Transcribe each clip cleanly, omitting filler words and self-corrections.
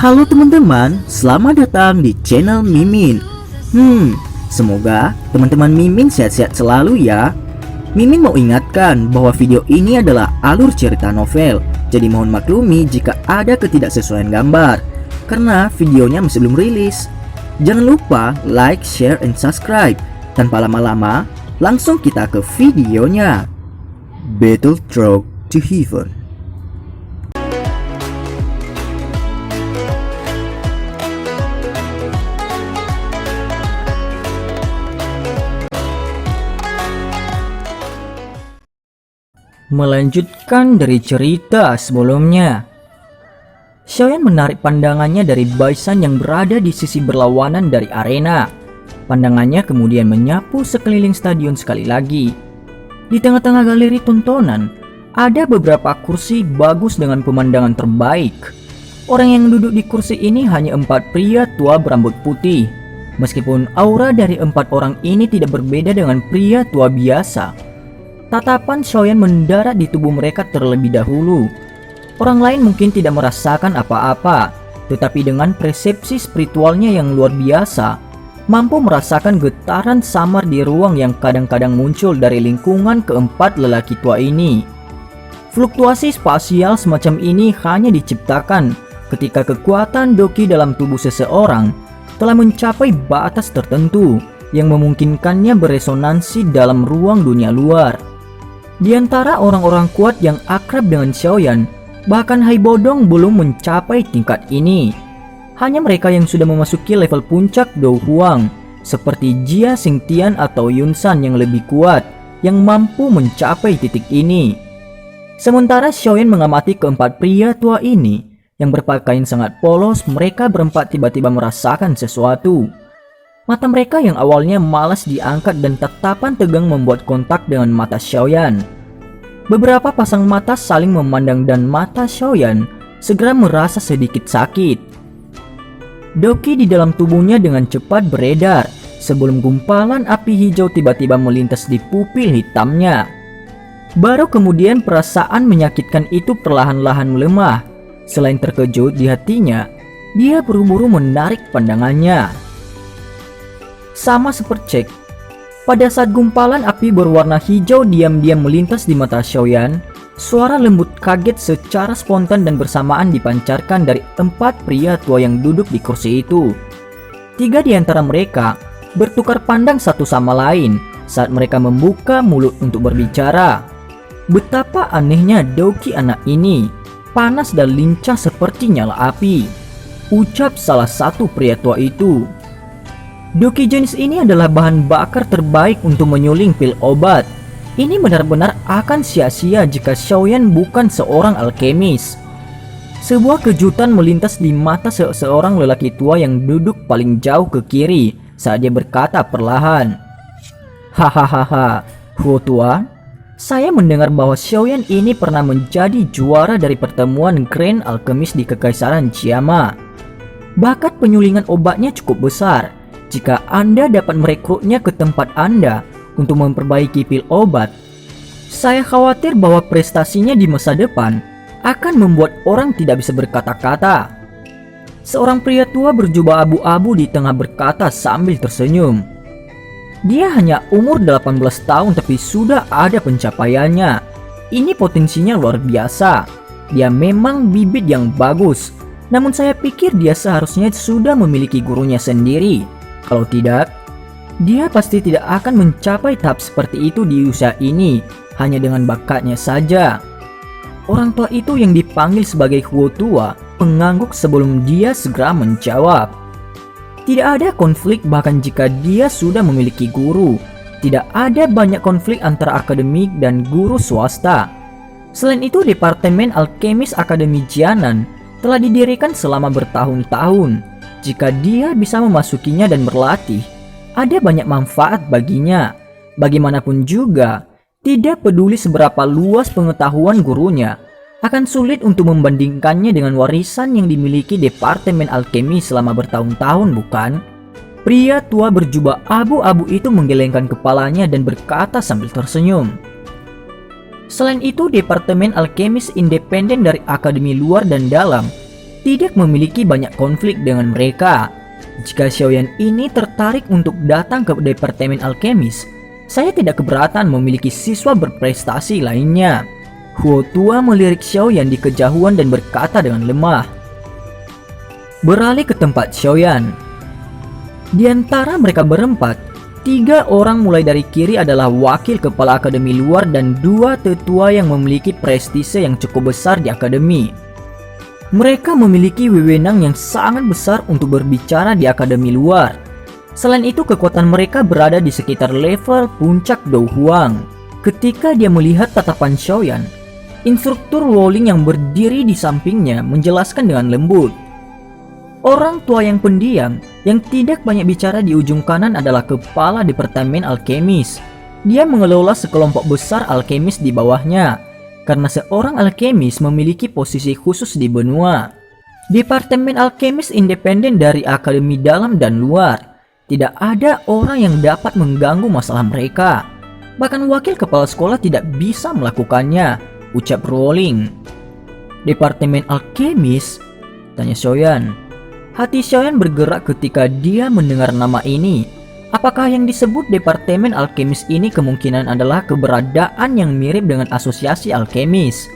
Halo teman-teman, selamat datang di channel Mimin. Semoga teman-teman Mimin sehat-sehat selalu ya. Mimin mau ingatkan bahwa video ini adalah alur cerita novel, jadi mohon maklumi jika ada ketidaksesuaian gambar, karena videonya masih belum rilis. Jangan lupa like, share, and subscribe. Tanpa lama-lama, langsung kita ke videonya. Battle Road to Heaven. Melanjutkan dari cerita sebelumnya, Xiaoyan menarik pandangannya dari Baisan yang berada di sisi berlawanan dari arena. Pandangannya kemudian menyapu sekeliling stadion sekali lagi. Di tengah-tengah galeri tontonan, ada beberapa kursi bagus dengan pemandangan terbaik. Orang yang duduk di kursi ini hanya 4 pria tua berambut putih. Meskipun aura dari 4 orang ini tidak berbeda dengan pria tua biasa, tatapan Xiaoyan mendarat di tubuh mereka terlebih dahulu. Orang lain mungkin tidak merasakan apa-apa, tetapi dengan persepsi spiritualnya yang luar biasa, mampu merasakan getaran samar di ruang yang kadang-kadang muncul dari lingkungan keempat lelaki tua ini. Fluktuasi spasial semacam ini hanya diciptakan ketika kekuatan doki dalam tubuh seseorang telah mencapai batas tertentu yang memungkinkannya beresonansi dalam ruang dunia luar. Di antara orang-orang kuat yang akrab dengan Xiaoyan, bahkan Hai Bodong belum mencapai tingkat ini. Hanya mereka yang sudah memasuki level puncak Dou Huang, seperti Jia Xingtian atau Yun San yang lebih kuat, yang mampu mencapai titik ini. Sementara Xiaoyan mengamati keempat pria tua ini, yang berpakaian sangat polos, mereka berempat tiba-tiba merasakan sesuatu. Mata mereka yang awalnya malas diangkat dan tatapan tegang membuat kontak dengan mata Xiaoyan. Beberapa pasang mata saling memandang dan mata Xiaoyan segera merasa sedikit sakit. Doki di dalam tubuhnya dengan cepat beredar sebelum gumpalan api hijau tiba-tiba melintas di pupil hitamnya. Baru kemudian perasaan menyakitkan itu perlahan-lahan melemah. Selain terkejut di hatinya, dia buru-buru menarik pandangannya. Sama seperti Cek, pada saat gumpalan api berwarna hijau diam-diam melintas di mata Xiaoyan, suara lembut kaget secara spontan dan bersamaan dipancarkan dari 4 pria tua yang duduk di kursi itu. 3 di antara mereka bertukar pandang satu sama lain saat mereka membuka mulut untuk berbicara. Betapa anehnya doki anak ini, panas dan lincah seperti nyala api, ucap salah satu pria tua itu. Doki jenis ini adalah bahan bakar terbaik untuk menyuling pil obat. Ini benar-benar akan sia-sia jika Xiaoyan bukan seorang alkemis. Sebuah kejutan melintas di mata seorang lelaki tua yang duduk paling jauh ke kiri saat dia berkata perlahan, "Hahaha, Huo Tua, saya mendengar bahwa Xiaoyan ini pernah menjadi juara dari pertemuan Grand Alchemist di Kekaisaran Jiama. Bakat penyulingan obatnya cukup besar. Jika Anda dapat merekrutnya ke tempat Anda untuk memperbaiki pil obat, saya khawatir bahwa prestasinya di masa depan akan membuat orang tidak bisa berkata-kata." Seorang pria tua berjubah abu-abu di tengah berkata sambil tersenyum. Dia hanya umur 18 tahun tapi sudah ada pencapaiannya. Ini potensinya luar biasa. Dia memang bibit yang bagus. Namun saya pikir dia seharusnya sudah memiliki gurunya sendiri. Kalau tidak, dia pasti tidak akan mencapai tahap seperti itu di usia ini hanya dengan bakatnya saja. Orang tua itu yang dipanggil sebagai Huo Tua mengangguk sebelum dia segera menjawab. Tidak ada konflik bahkan jika dia sudah memiliki guru. Tidak ada banyak konflik antara akademik dan guru swasta. Selain itu, Departemen Alkemis Akademi Jianan telah didirikan selama bertahun-tahun. Jika dia bisa memasukinya dan berlatih, ada banyak manfaat baginya. Bagaimanapun juga, tidak peduli seberapa luas pengetahuan gurunya, akan sulit untuk membandingkannya dengan warisan yang dimiliki Departemen Alkemi selama bertahun-tahun, bukan? Pria tua berjubah abu-abu itu menggelengkan kepalanya dan berkata sambil tersenyum. Selain itu, Departemen Alkemis independen dari akademi luar dan dalam tidak memiliki banyak konflik dengan mereka. Jika Xiaoyan ini tertarik untuk datang ke Departemen Alkemis, saya tidak keberatan memiliki siswa berprestasi lainnya. Huo tua melirik Xiaoyan di kejauhan dan berkata dengan lemah. Beralih ke tempat Xiaoyan. Di antara mereka berempat, 3 orang mulai dari kiri adalah wakil kepala akademi luar dan 2 tetua yang memiliki prestise yang cukup besar di akademi. Mereka memiliki wewenang yang sangat besar untuk berbicara di akademi luar. Selain itu, kekuatan mereka berada di sekitar level puncak Dou Huang. Ketika dia melihat tatapan Xiaoyan, instruktur Wolling yang berdiri di sampingnya menjelaskan dengan lembut. Orang tua yang pendiam, yang tidak banyak bicara di ujung kanan adalah kepala Departemen Alkemis. Dia mengelola sekelompok besar alkemis di bawahnya, karena seorang alkemis memiliki posisi khusus di benua. Departemen Alkemis independen dari akademi dalam dan luar. Tidak ada orang yang dapat mengganggu masalah mereka. Bahkan wakil kepala sekolah tidak bisa melakukannya, ucap Rowling. Departemen Alkemis? Tanya Xiaoyan. Hati Xiaoyan bergerak ketika dia mendengar nama ini. Apakah yang disebut Departemen Alkemis ini kemungkinan adalah keberadaan yang mirip dengan asosiasi alkemis?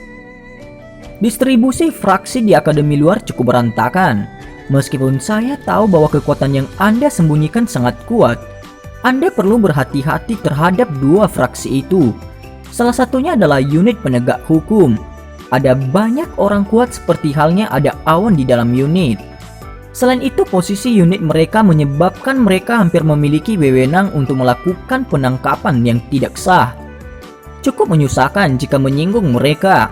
Distribusi fraksi di akademi luar cukup berantakan. Meskipun saya tahu bahwa kekuatan yang Anda sembunyikan sangat kuat, Anda perlu berhati-hati terhadap 2 fraksi itu. Salah satunya adalah unit penegak hukum. Ada banyak orang kuat seperti halnya ada awan di dalam unit. Selain itu, posisi unit mereka menyebabkan mereka hampir memiliki wewenang untuk melakukan penangkapan yang tidak sah. Cukup menyusahkan jika menyinggung mereka.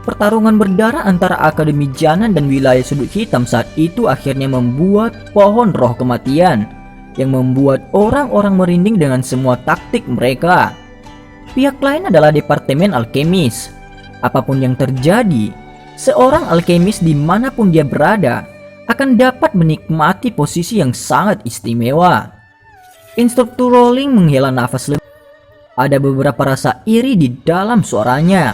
Pertarungan berdarah antara Akademi Janan dan wilayah sudut hitam saat itu akhirnya membuat pohon roh kematian, yang membuat orang-orang merinding dengan semua taktik mereka. Pihak lain adalah Departemen Alkemis. Apapun yang terjadi, seorang alkemis dimanapun dia berada akan dapat menikmati posisi yang sangat istimewa. Instruktur Rowling menghela nafas lebih. Ada beberapa rasa iri di dalam suaranya.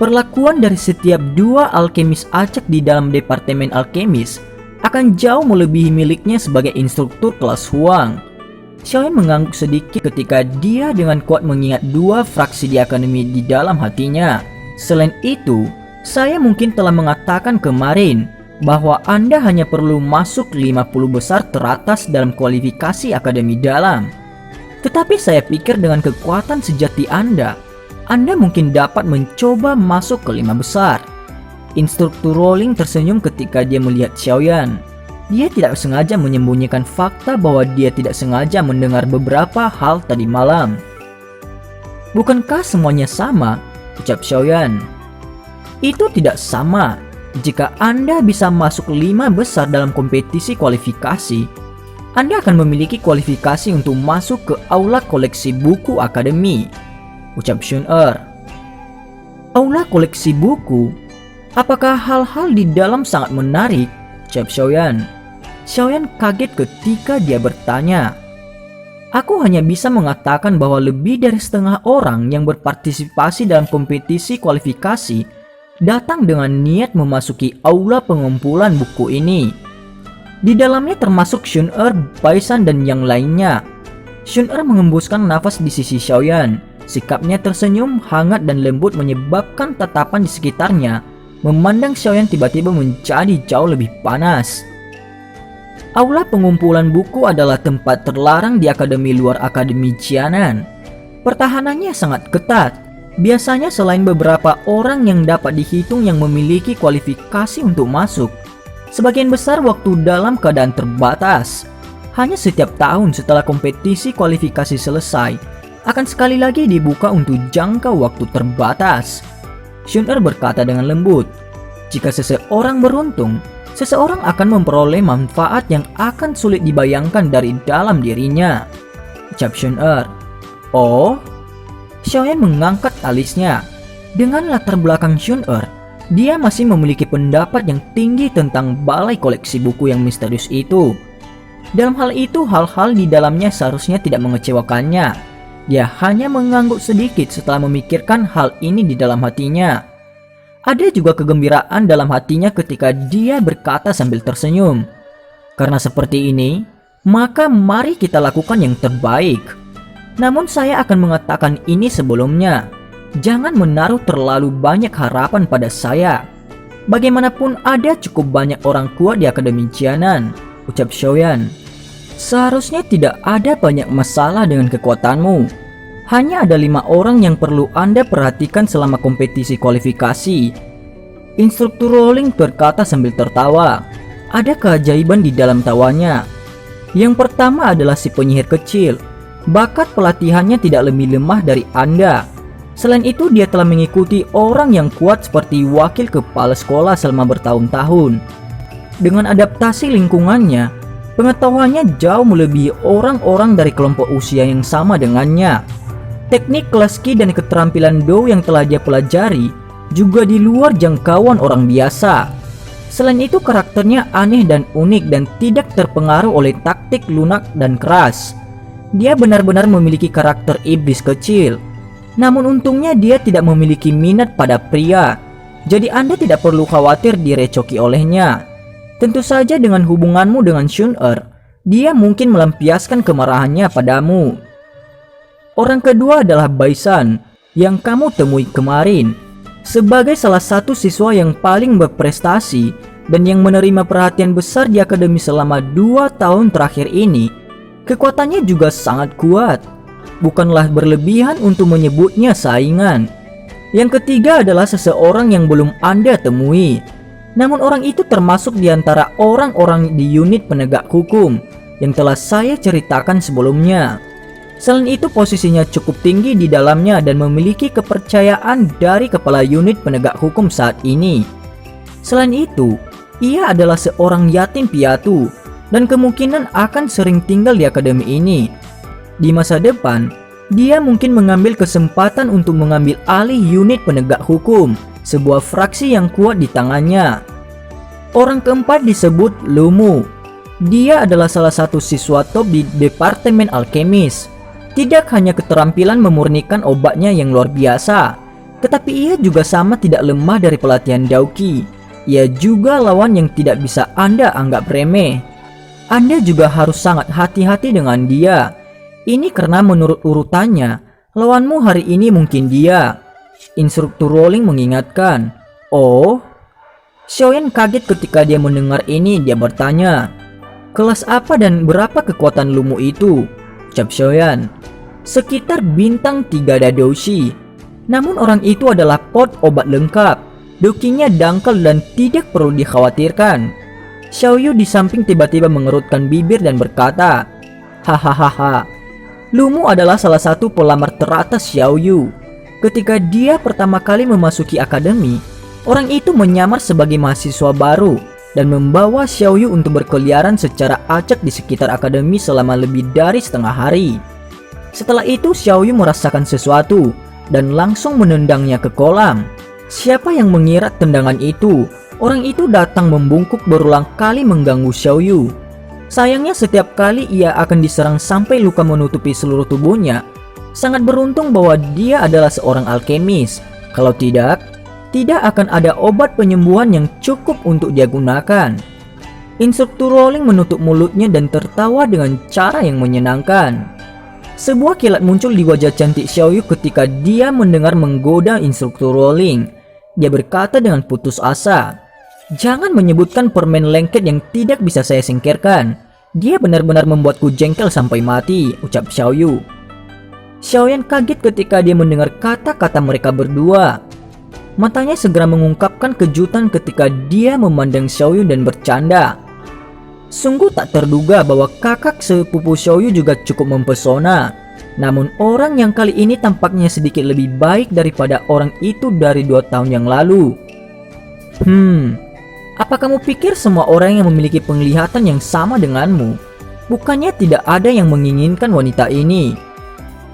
Perlakuan dari setiap 2 alkemis acak di dalam Departemen Alkemis akan jauh melebihi miliknya sebagai instruktur kelas Huang. Xiaoyan mengangguk sedikit ketika dia dengan kuat mengingat 2 fraksi di akademi di dalam hatinya. Selain itu, saya mungkin telah mengatakan kemarin bahwa Anda hanya perlu masuk 50 besar teratas dalam kualifikasi akademi dalam. Tetapi saya pikir dengan kekuatan sejati Anda mungkin dapat mencoba masuk ke 5 besar. Instruktur Rowling tersenyum ketika dia melihat Xiaoyan. Dia tidak sengaja menyembunyikan fakta bahwa dia tidak sengaja mendengar beberapa hal tadi malam. Bukankah semuanya sama? Ucap Xiaoyan. Itu tidak sama. Jika Anda bisa masuk 5 besar dalam kompetisi kualifikasi, Anda akan memiliki kualifikasi untuk masuk ke aula koleksi buku akademi, ucap Shun-Er. Aula koleksi buku? Apakah hal-hal di dalam sangat menarik? Ucap Xiaoyan. Xiaoyan kaget ketika dia bertanya. Aku hanya bisa mengatakan bahwa lebih dari setengah orang yang berpartisipasi dalam kompetisi kualifikasi datang dengan niat memasuki aula pengumpulan buku ini. Di dalamnya termasuk Shun-Er, Baisan, dan yang lainnya. Shun-Er mengembuskan nafas di sisi Xiaoyan. Sikapnya tersenyum hangat dan lembut menyebabkan tatapan di sekitarnya memandang Xiaoyan tiba-tiba menjadi jauh lebih panas. Aula pengumpulan buku adalah tempat terlarang di akademi luar Akademi Jianan. Pertahanannya sangat ketat. Biasanya selain beberapa orang yang dapat dihitung yang memiliki kualifikasi untuk masuk, sebagian besar waktu dalam keadaan terbatas. Hanya setiap tahun setelah kompetisi kualifikasi selesai, akan sekali lagi dibuka untuk jangka waktu terbatas. Shun-Er berkata dengan lembut, jika seseorang beruntung, seseorang akan memperoleh manfaat yang akan sulit dibayangkan dari dalam dirinya, ucap Shun-Er. Oh? Xiaoyan mengangkat alisnya. Dengan latar belakang Shun-Er, dia masih memiliki pendapat yang tinggi tentang balai koleksi buku yang misterius itu. Dalam hal itu, hal-hal di dalamnya seharusnya tidak mengecewakannya. Dia hanya mengangguk sedikit setelah memikirkan hal ini di dalam hatinya. Ada juga kegembiraan dalam hatinya ketika dia berkata sambil tersenyum. Karena seperti ini, maka mari kita lakukan yang terbaik. Namun saya akan mengatakan ini sebelumnya. Jangan menaruh terlalu banyak harapan pada saya. Bagaimanapun ada cukup banyak orang kuat di Akademi Jianan, ucap Xiaoyan. Seharusnya tidak ada banyak masalah dengan kekuatanmu. Hanya ada 5 orang yang perlu Anda perhatikan selama kompetisi kualifikasi. Instruktur Rowling berkata sambil tertawa. Ada keajaiban di dalam tawanya. Yang pertama adalah si penyihir kecil. Bakat pelatihannya tidak lebih lemah dari Anda. Selain itu, dia telah mengikuti orang yang kuat seperti wakil kepala sekolah selama bertahun-tahun. Dengan adaptasi lingkungannya, pengetahuannya jauh melebihi orang-orang dari kelompok usia yang sama dengannya. Teknik kelas Qi dan keterampilan Dou yang telah dia pelajari juga di luar jangkauan orang biasa. Selain itu, karakternya aneh dan unik dan tidak terpengaruh oleh taktik lunak dan keras. Dia benar-benar memiliki karakter iblis kecil. Namun untungnya dia tidak memiliki minat pada pria. Jadi Anda tidak perlu khawatir direcoki olehnya. Tentu saja dengan hubunganmu dengan Shun-Er, dia mungkin melampiaskan kemarahannya padamu. Orang kedua adalah Baisan yang kamu temui kemarin. Sebagai salah satu siswa yang paling berprestasi dan yang menerima perhatian besar di akademi selama 2 tahun terakhir ini, kekuatannya juga sangat kuat. Bukanlah berlebihan untuk menyebutnya saingan. Yang ketiga adalah seseorang yang belum Anda temui. Namun orang itu termasuk di antara orang-orang di unit penegak hukum yang telah saya ceritakan sebelumnya. Selain itu, posisinya cukup tinggi di dalamnya dan memiliki kepercayaan dari kepala unit penegak hukum saat ini. Selain itu, ia adalah seorang yatim piatu dan kemungkinan akan sering tinggal di akademi ini. Di masa depan, dia mungkin mengambil kesempatan untuk mengambil alih unit penegak hukum, sebuah fraksi yang kuat di tangannya. Orang keempat disebut Lumu. Dia adalah salah satu siswa top di Departemen Alkemis. Tidak hanya keterampilan memurnikan obatnya yang luar biasa, tetapi ia juga sama tidak lemah dari pelatihan Daoki. Ia juga lawan yang tidak bisa Anda anggap remeh. Anda juga harus sangat hati-hati dengan dia. Ini karena menurut urutannya, lawanmu hari ini mungkin dia. Instruktur Rowling mengingatkan. Oh, Xiaoyan kaget ketika dia mendengar ini. Dia bertanya, kelas apa dan berapa kekuatan Lumu itu? Ucap Xiaoyan. Sekitar bintang 3 Dadoshi. Namun orang itu adalah pot obat lengkap. Dokinya dangkal dan tidak perlu dikhawatirkan. Xiaoyu di samping tiba-tiba mengerutkan bibir dan berkata, hahaha. Lumu adalah salah satu pelamar teratas Xiaoyu. Ketika dia pertama kali memasuki akademi, orang itu menyamar sebagai mahasiswa baru dan membawa Xiaoyu untuk berkeliaran secara acak di sekitar akademi selama lebih dari setengah hari. Setelah itu Xiaoyu merasakan sesuatu dan langsung menendangnya ke kolam. Siapa yang mengira tendangan itu? Orang itu datang membungkuk berulang kali mengganggu Xiaoyu. Sayangnya setiap kali ia akan diserang sampai luka menutupi seluruh tubuhnya. Sangat beruntung bahwa dia adalah seorang alkemis. Kalau tidak akan ada obat penyembuhan yang cukup untuk dia gunakan. Instruktur Rowling menutup mulutnya dan tertawa dengan cara yang menyenangkan. Sebuah kilat muncul di wajah cantik Xiaoyu ketika dia mendengar menggoda Instruktur Rowling. Dia berkata dengan putus asa, jangan menyebutkan permen lengket yang tidak bisa saya singkirkan. Dia benar-benar membuatku jengkel sampai mati, ucap Xiaoyu. Xiaoyan kaget ketika dia mendengar kata-kata mereka berdua. Matanya segera mengungkapkan kejutan ketika dia memandang Xiaoyu dan bercanda. Sungguh tak terduga bahwa kakak sepupu Xiaoyu juga cukup mempesona. Namun orang yang kali ini tampaknya sedikit lebih baik daripada orang itu dari 2 tahun yang lalu. Apa kamu pikir semua orang yang memiliki penglihatan yang sama denganmu? Bukannya tidak ada yang menginginkan wanita ini?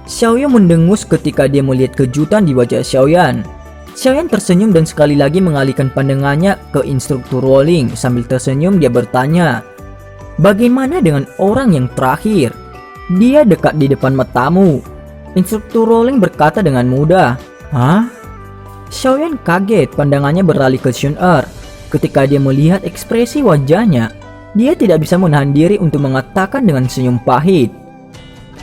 Xiaoyu mendengus ketika dia melihat kejutan di wajah Xiaoyan. Xiaoyan tersenyum dan sekali lagi mengalihkan pandangannya ke Instruktur Rowling. Sambil tersenyum dia bertanya, bagaimana dengan orang yang terakhir? Dia dekat di depan matamu. Instruktur Rowling berkata dengan mudah. Hah? Xiaoyan kaget, pandangannya beralih ke Xun-Er. Ketika dia melihat ekspresi wajahnya, dia tidak bisa menahan diri untuk mengatakan dengan senyum pahit.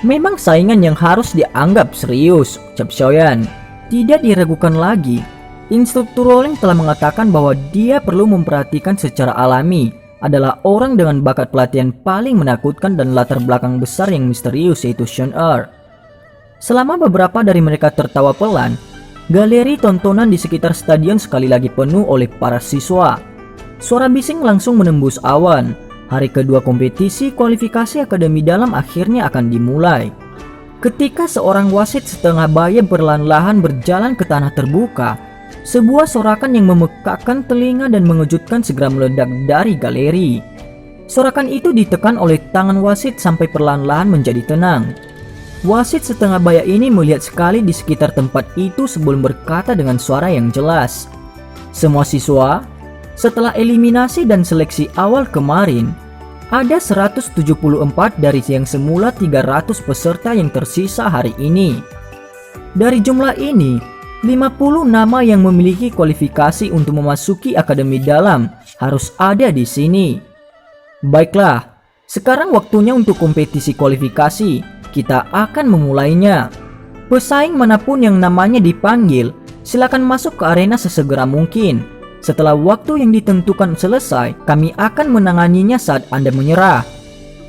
Memang saingan yang harus dianggap serius, ucap Xiaoyan. Tidak diragukan lagi. Instruktur rolling telah mengatakan bahwa dia perlu memperhatikan secara alami adalah orang dengan bakat pelatihan paling menakutkan dan latar belakang besar yang misterius, yaitu Xun-Er. Selama beberapa dari mereka tertawa pelan, galeri tontonan di sekitar stadion sekali lagi penuh oleh para siswa. Suara bising langsung menembus awan. Hari kedua kompetisi kualifikasi akademi dalam akhirnya akan dimulai. Ketika seorang wasit setengah baya perlahan-lahan berjalan ke tanah terbuka, sebuah sorakan yang memekakkan telinga dan mengejutkan segera meledak dari galeri. Sorakan itu ditekan oleh tangan wasit sampai perlahan-lahan menjadi tenang. Wasit setengah baya ini melihat sekali di sekitar tempat itu sebelum berkata dengan suara yang jelas, "Semua siswa, setelah eliminasi dan seleksi awal kemarin, ada 174 dari yang semula 300 peserta yang tersisa hari ini. Dari jumlah ini, 50 nama yang memiliki kualifikasi untuk memasuki akademi dalam harus ada di sini. Baiklah, sekarang waktunya untuk kompetisi kualifikasi. Kita akan memulainya. Pesaing manapun yang namanya dipanggil, silakan masuk ke arena sesegera mungkin. Setelah waktu yang ditentukan selesai, kami akan menanganinya saat Anda menyerah."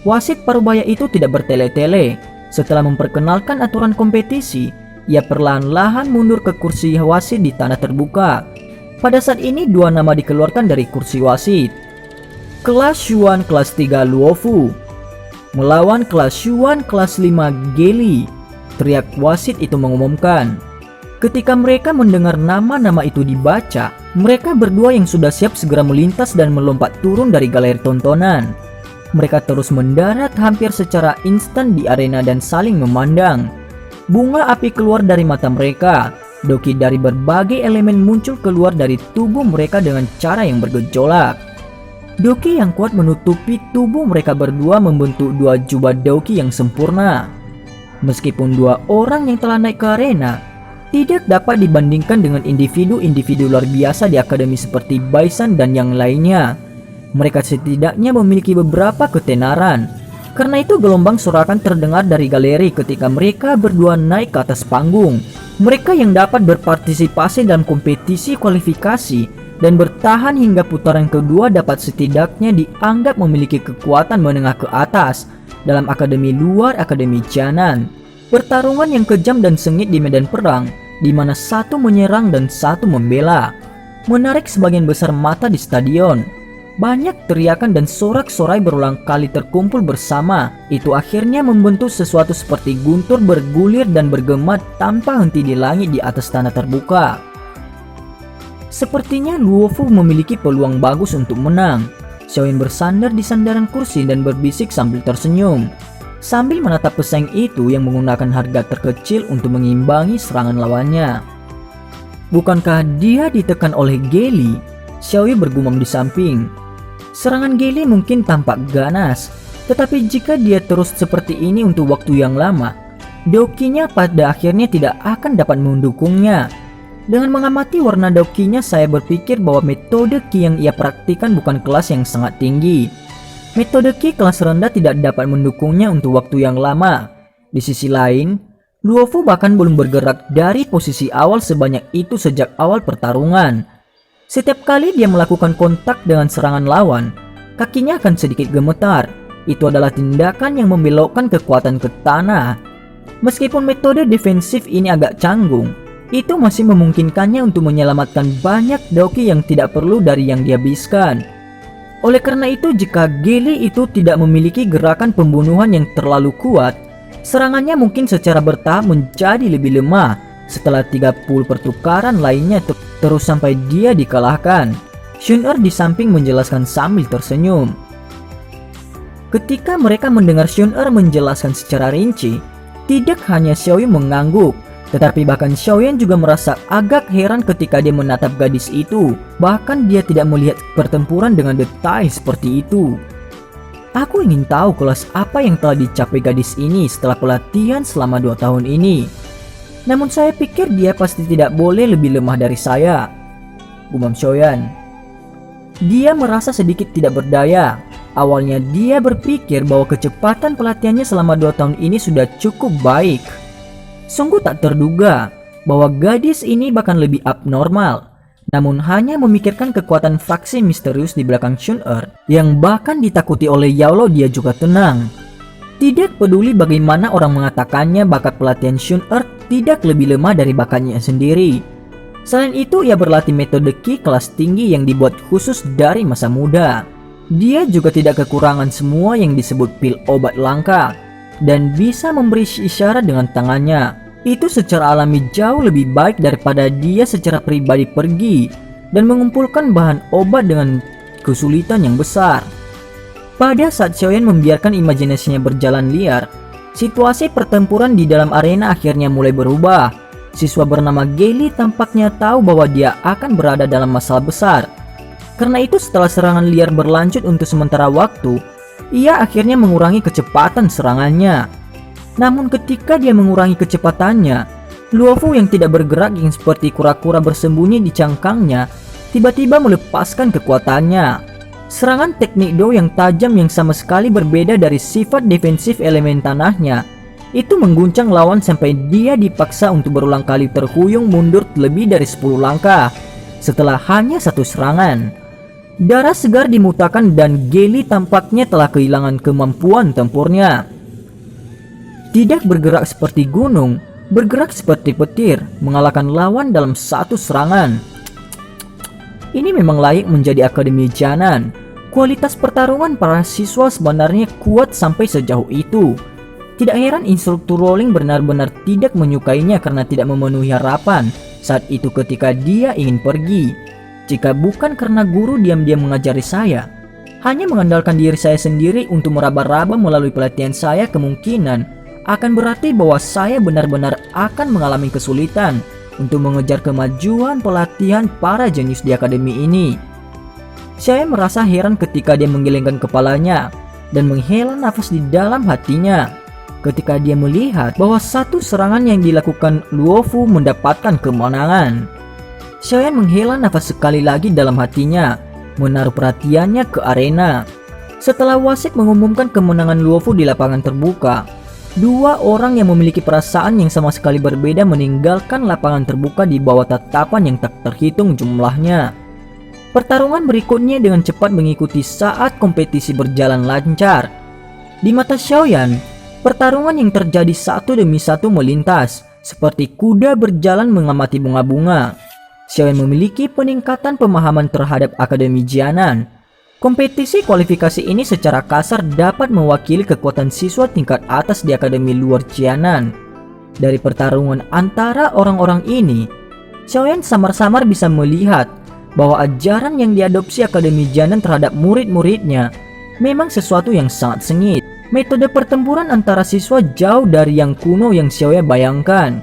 Wasit parubaya itu tidak bertele-tele. Setelah memperkenalkan aturan kompetisi, ia perlahan-lahan mundur ke kursi wasit di tanah terbuka. Pada saat ini 2 nama dikeluarkan dari kursi wasit. Kelas Xuan kelas 3 Luofu melawan kelas Xuan kelas 5 Geli, teriak wasit itu mengumumkan. Ketika mereka mendengar nama-nama itu dibaca, mereka berdua yang sudah siap segera melintas dan melompat turun dari galeri tontonan. Mereka terus mendarat hampir secara instan di arena dan saling memandang. Bunga api keluar dari mata mereka. Doki dari berbagai elemen muncul keluar dari tubuh mereka dengan cara yang bergejolak. Doki yang kuat menutupi tubuh mereka berdua membentuk 2 jubah doki yang sempurna. Meskipun 2 orang yang telah naik ke arena tidak dapat dibandingkan dengan individu-individu luar biasa di akademi seperti Baisan dan yang lainnya, mereka setidaknya memiliki beberapa ketenaran. Karena itu gelombang sorakan terdengar dari galeri ketika mereka berdua naik ke atas panggung. Mereka yang dapat berpartisipasi dalam kompetisi kualifikasi dan bertahan hingga putaran kedua dapat setidaknya dianggap memiliki kekuatan menengah ke atas dalam akademi luar akademi Jianan. Pertarungan yang kejam dan sengit di medan perang, di mana satu menyerang dan satu membela, menarik sebagian besar mata di stadion. Banyak teriakan dan sorak-sorai berulang kali terkumpul bersama. Itu akhirnya membentuk sesuatu seperti guntur bergulir dan bergema tanpa henti di langit di atas tanah terbuka. Sepertinya Luofu memiliki peluang bagus untuk menang. Xiaoyan bersandar di sandaran kursi dan berbisik sambil tersenyum, sambil menatap pesaing itu yang menggunakan harga terkecil untuk mengimbangi serangan lawannya. Bukankah dia ditekan oleh Geli? Xiaoyan bergumam di samping. Serangan Geli mungkin tampak ganas, tetapi jika dia terus seperti ini untuk waktu yang lama, dokinya pada akhirnya tidak akan dapat mendukungnya. Dengan mengamati warna dokinya, saya berpikir bahwa metode Ki yang ia praktikkan bukan kelas yang sangat tinggi. Metode Ki kelas rendah tidak dapat mendukungnya untuk waktu yang lama. Di sisi lain, Luofu bahkan belum bergerak dari posisi awal sebanyak itu sejak awal pertarungan. Setiap kali dia melakukan kontak dengan serangan lawan, kakinya akan sedikit gemetar. Itu adalah tindakan yang membelokkan kekuatan ke tanah. Meskipun metode defensif ini agak canggung, itu masih memungkinkannya untuk menyelamatkan banyak doki yang tidak perlu dari yang dihabiskan. Oleh karena itu, jika Geli itu tidak memiliki gerakan pembunuhan yang terlalu kuat, serangannya mungkin secara bertahap menjadi lebih lemah setelah 30 pertukaran lainnya terus sampai dia dikalahkan. Xun-Er di samping menjelaskan sambil tersenyum. Ketika mereka mendengar Xun-Er menjelaskan secara rinci, tidak hanya Xiaoyan mengangguk, tetapi bahkan Xiaoyan juga merasa agak heran ketika dia menatap gadis itu. Bahkan dia tidak melihat pertempuran dengan detail seperti itu. Aku ingin tahu kelas apa yang telah dicapai gadis ini setelah pelatihan selama 2 tahun ini. Namun saya pikir dia pasti tidak boleh lebih lemah dari saya, gumam Xiaoyan. Dia merasa sedikit tidak berdaya. Awalnya dia berpikir bahwa kecepatan pelatihannya selama 2 tahun ini sudah cukup baik. Sungguh tak terduga bahwa gadis ini bahkan lebih abnormal. Namun hanya memikirkan kekuatan vaksin misterius di belakang Xun-Er yang bahkan ditakuti oleh Yaolo, dia juga tenang. Tidak peduli bagaimana orang mengatakannya, bakat pelatihan Xun-Er tidak lebih lemah dari bakatnya sendiri. Selain itu, ia berlatih metode Qi kelas tinggi yang dibuat khusus dari masa muda. Dia juga tidak kekurangan semua yang disebut pil obat langka dan bisa memberi isyarat dengan tangannya. Itu secara alami jauh lebih baik daripada dia secara pribadi pergi dan mengumpulkan bahan obat dengan kesulitan yang besar. Pada saat Xiaoyan membiarkan imajinasinya berjalan liar, situasi pertempuran di dalam arena akhirnya mulai berubah. Siswa bernama Gaily tampaknya tahu bahwa dia akan berada dalam masalah besar. Karena itu setelah serangan liar berlanjut untuk sementara waktu, ia akhirnya mengurangi kecepatan serangannya. Namun ketika dia mengurangi kecepatannya, Luofu yang tidak bergerak yang seperti kura-kura bersembunyi di cangkangnya tiba-tiba melepaskan kekuatannya. Serangan teknik Do yang tajam yang sama sekali berbeda dari sifat defensif elemen tanahnya itu mengguncang lawan sampai dia dipaksa untuk berulang kali terhuyung mundur lebih dari 10 langkah setelah hanya 1 serangan. Darah segar dimutakan dan Gaily tampaknya telah kehilangan kemampuan tempurnya. Tidak bergerak seperti gunung, bergerak seperti petir, mengalahkan lawan dalam 1 serangan. Ini memang layak menjadi akademi Jianan. Kualitas pertarungan para siswa sebenarnya kuat sampai sejauh itu. Tidak heran instruktur Rowling benar-benar tidak menyukainya karena tidak memenuhi harapan saat itu ketika dia ingin pergi. Jika bukan karena guru diam-diam mengajari saya, hanya mengandalkan diri saya sendiri untuk meraba-raba melalui pelatihan saya, kemungkinan akan berarti bahwa saya benar-benar akan mengalami kesulitan untuk mengejar kemajuan pelatihan para jenius di akademi ini. Saya merasa heran ketika dia menggelengkan kepalanya dan menghela nafas di dalam hatinya ketika dia melihat bahwa 1 serangan yang dilakukan Luofu mendapatkan kemenangan. Xiaoyan menghela nafas sekali lagi dalam hatinya, menaruh perhatiannya ke arena. Setelah wasit mengumumkan kemenangan Luofu di lapangan terbuka, 2 orang yang memiliki perasaan yang sama sekali berbeda meninggalkan lapangan terbuka di bawah tatapan yang tak terhitung jumlahnya. Pertarungan berikutnya dengan cepat mengikuti saat kompetisi berjalan lancar. Di mata Xiaoyan, pertarungan yang terjadi satu demi satu melintas, seperti kuda berjalan mengamati bunga-bunga. Xiaoyan memiliki peningkatan pemahaman terhadap Akademi Jianan. Kompetisi kualifikasi ini secara kasar dapat mewakili kekuatan siswa tingkat atas di Akademi luar Jianan. Dari pertarungan antara orang-orang ini, Xiaoyan samar-samar bisa melihat bahwa ajaran yang diadopsi Akademi Jianan terhadap murid-muridnya memang sesuatu yang sangat sengit. Metode pertempuran antara siswa jauh dari yang kuno yang Xiaoyan bayangkan.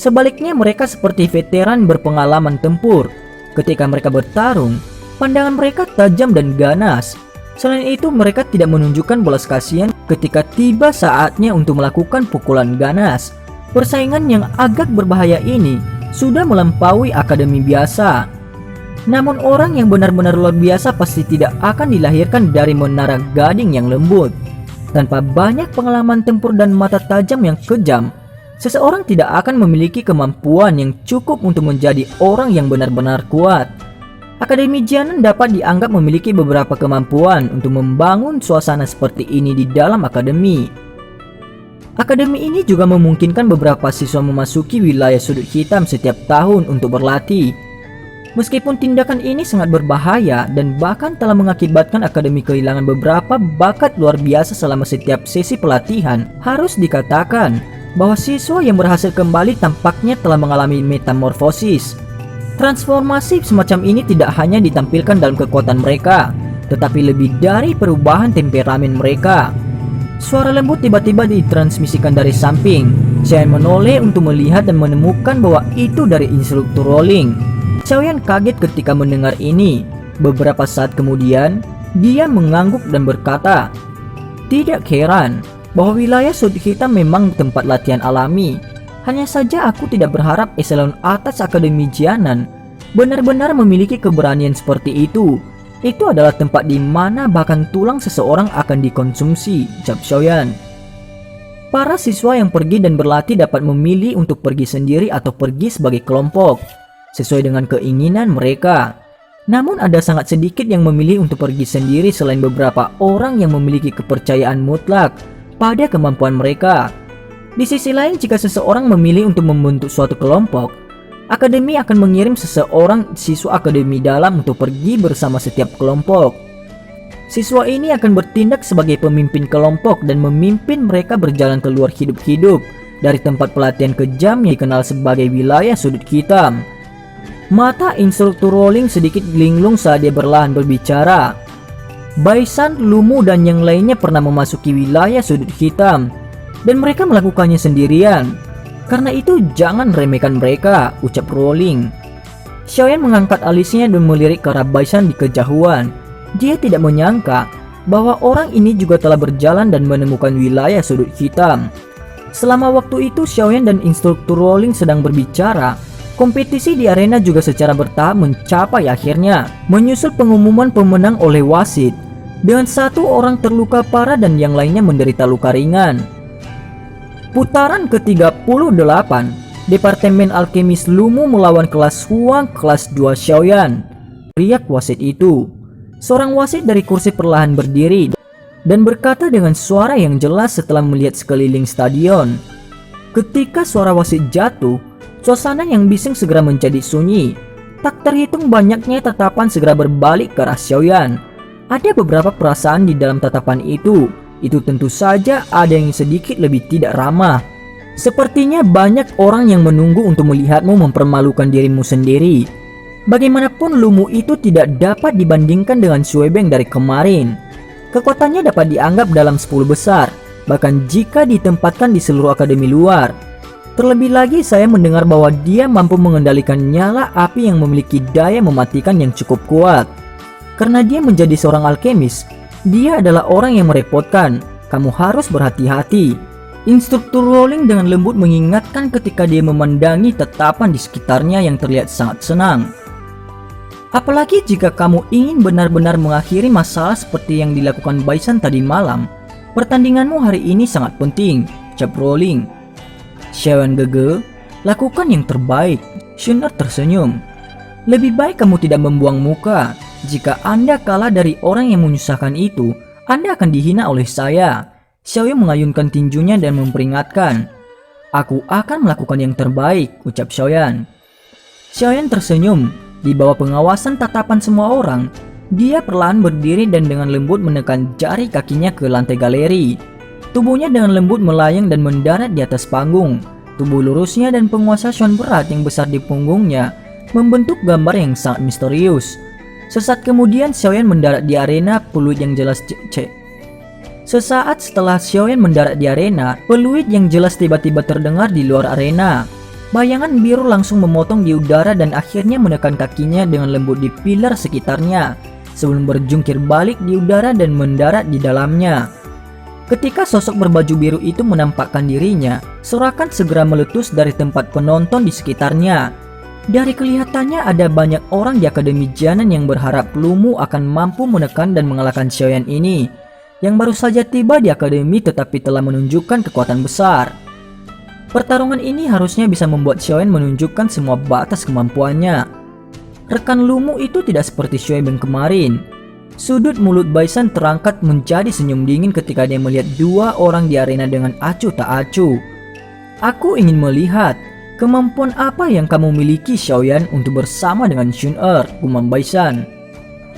Sebaliknya mereka seperti veteran berpengalaman tempur. Ketika mereka bertarung, pandangan mereka tajam dan ganas. Selain itu, mereka tidak menunjukkan belas kasihan ketika tiba saatnya untuk melakukan pukulan ganas. Persaingan yang agak berbahaya ini sudah melampaui akademi biasa. Namun orang yang benar-benar luar biasa pasti tidak akan dilahirkan dari menara gading yang lembut. Tanpa banyak pengalaman tempur dan mata tajam yang kejam, seseorang tidak akan memiliki kemampuan yang cukup untuk menjadi orang yang benar-benar kuat. Akademi Jianan dapat dianggap memiliki beberapa kemampuan untuk membangun suasana seperti ini di dalam akademi. Akademi ini juga memungkinkan beberapa siswa memasuki wilayah sudut hitam setiap tahun untuk berlatih. Meskipun tindakan ini sangat berbahaya dan bahkan telah mengakibatkan akademi kehilangan beberapa bakat luar biasa selama setiap sesi pelatihan, harus dikatakan bahwa siswa yang berhasil kembali tampaknya telah mengalami metamorfosis. Transformasi semacam ini tidak hanya ditampilkan dalam kekuatan mereka, tetapi lebih dari perubahan temperamen mereka. Suara lembut tiba-tiba ditransmisikan dari samping. Xiaoyan menoleh untuk melihat dan menemukan bahwa itu dari instruktur Rowling. Xiaoyan kaget ketika mendengar ini. Beberapa saat kemudian, dia mengangguk dan berkata, "Tidak heran bahwa wilayah sudut hitam memang tempat latihan alami. Hanya saja aku tidak berharap eselon atas Akademi Jianan benar-benar memiliki keberanian seperti itu. Itu adalah tempat di mana bahkan tulang seseorang akan dikonsumsi, ucap Xiaoyan. Para siswa yang pergi dan berlatih dapat memilih untuk pergi sendiri atau pergi sebagai kelompok, sesuai dengan keinginan mereka. Namun ada sangat sedikit yang memilih untuk pergi sendiri selain beberapa orang yang memiliki kepercayaan mutlak pada kemampuan mereka. Di sisi lain, jika seseorang memilih untuk membentuk suatu kelompok, akademi akan mengirim seseorang siswa akademi dalam untuk pergi bersama setiap kelompok. Siswa ini akan bertindak sebagai pemimpin kelompok dan memimpin mereka berjalan keluar hidup-hidup dari tempat pelatihan kejam yang dikenal sebagai wilayah sudut hitam. Mata instruktur Rowling sedikit linglung saat dia berlahan berbicara. Baisan, Lumu, dan yang lainnya pernah memasuki wilayah sudut hitam, dan mereka melakukannya sendirian. Karena itu jangan remehkan mereka, ucap Rowling. Xiaoyan mengangkat alisnya dan melirik ke arah Baisan di kejauhan. Dia tidak menyangka bahwa orang ini juga telah berjalan dan menemukan wilayah sudut hitam. Selama waktu itu Xiaoyan dan instruktur Rowling sedang berbicara. Kompetisi di arena juga secara bertahap mencapai akhirnya, menyusul pengumuman pemenang oleh wasit, dengan satu orang terluka parah dan yang lainnya menderita luka ringan. Putaran ke-38, Departemen Alkemis Lumu melawan kelas Huang kelas 2 Xiaoyan. Riak wasit itu. Seorang wasit dari kursi perlahan berdiri dan berkata dengan suara yang jelas setelah melihat sekeliling stadion. Ketika suara wasit jatuh, suasana yang bising segera menjadi sunyi. Tak terhitung banyaknya tatapan segera berbalik ke arah Xiaoyan. Ada beberapa perasaan di dalam tatapan itu. Itu tentu saja ada yang sedikit lebih tidak ramah. Sepertinya banyak orang yang menunggu untuk melihatmu mempermalukan dirimu sendiri. Bagaimanapun Lumu itu tidak dapat dibandingkan dengan Shuebeng dari kemarin. Kekuatannya dapat dianggap dalam 10 besar, bahkan jika ditempatkan di seluruh akademi luar. Terlebih lagi saya mendengar bahwa dia mampu mengendalikan nyala api yang memiliki daya mematikan yang cukup kuat. Karena dia menjadi seorang alkemis, dia adalah orang yang merepotkan. Kamu harus berhati-hati. Instruktur Rowling dengan lembut mengingatkan ketika dia memandangi tatapan di sekitarnya yang terlihat sangat senang. Apalagi jika kamu ingin benar-benar mengakhiri masalah seperti yang dilakukan Baisan tadi malam, pertandinganmu hari ini sangat penting, ucap Rowling. Xiaoyan gege, lakukan yang terbaik. Shuner tersenyum. Lebih baik kamu tidak membuang muka. Jika Anda kalah dari orang yang menyusahkan itu, Anda akan dihina oleh saya. Xiaoyan mengayunkan tinjunya dan memperingatkan. Aku akan melakukan yang terbaik, ucap Xiaoyan. Xiaoyan tersenyum. Di bawah pengawasan tatapan semua orang, dia perlahan berdiri dan dengan lembut menekan jari kakinya ke lantai galeri. Tubuhnya dengan lembut melayang dan mendarat di atas panggung. Tubuh lurusnya dan penguasaan berat yang besar di punggungnya membentuk gambar yang sangat misterius. Sesaat kemudian Xiaoyan mendarat di arena, peluit yang jelas Sesaat setelah Xiaoyan mendarat di arena, peluit yang jelas tiba-tiba terdengar di luar arena. Bayangan biru langsung memotong di udara dan akhirnya menekan kakinya dengan lembut di pilar sekitarnya, sebelum berjungkir balik di udara dan mendarat di dalamnya. Ketika sosok berbaju biru itu menampakkan dirinya, sorakan segera meletus dari tempat penonton di sekitarnya. Dari kelihatannya ada banyak orang di Akademi Jianan yang berharap Lumu akan mampu menekan dan mengalahkan Xiaoyan ini, yang baru saja tiba di akademi tetapi telah menunjukkan kekuatan besar. Pertarungan ini harusnya bisa membuat Xiaoyan menunjukkan semua batas kemampuannya. Rekan Lumu itu tidak seperti Shuebeng kemarin. Sudut mulut Baisan terangkat menjadi senyum dingin ketika dia melihat dua orang di arena dengan acuh tak acuh. Aku ingin melihat kemampuan apa yang kamu miliki Xiaoyan untuk bersama dengan Shuner, gumam Baisan.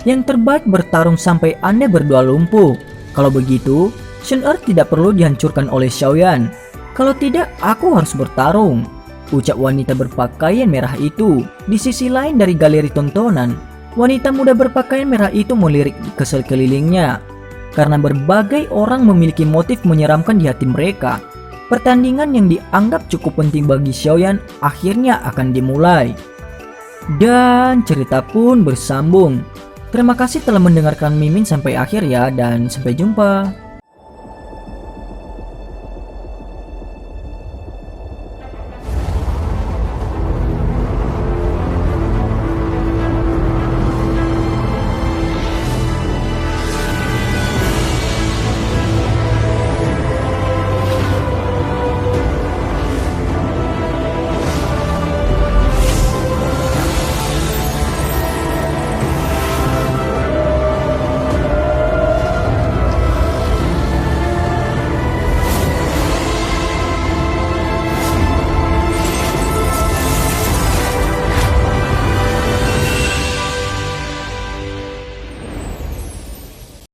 Yang terbaik bertarung sampai Anda berdua lumpuh. Kalau begitu, Shuner tidak perlu dihancurkan oleh Xiaoyan. Kalau tidak, aku harus bertarung, ucap wanita berpakaian merah itu. Di sisi lain dari galeri tontonan, wanita muda berpakaian merah itu melirik ke sekelilingnya. Karena berbagai orang memiliki motif menyeramkan di hati mereka, pertandingan yang dianggap cukup penting bagi Xiaoyan akhirnya akan dimulai. Dan cerita pun bersambung. Terima kasih telah mendengarkan Mimin sampai akhir ya, dan sampai jumpa.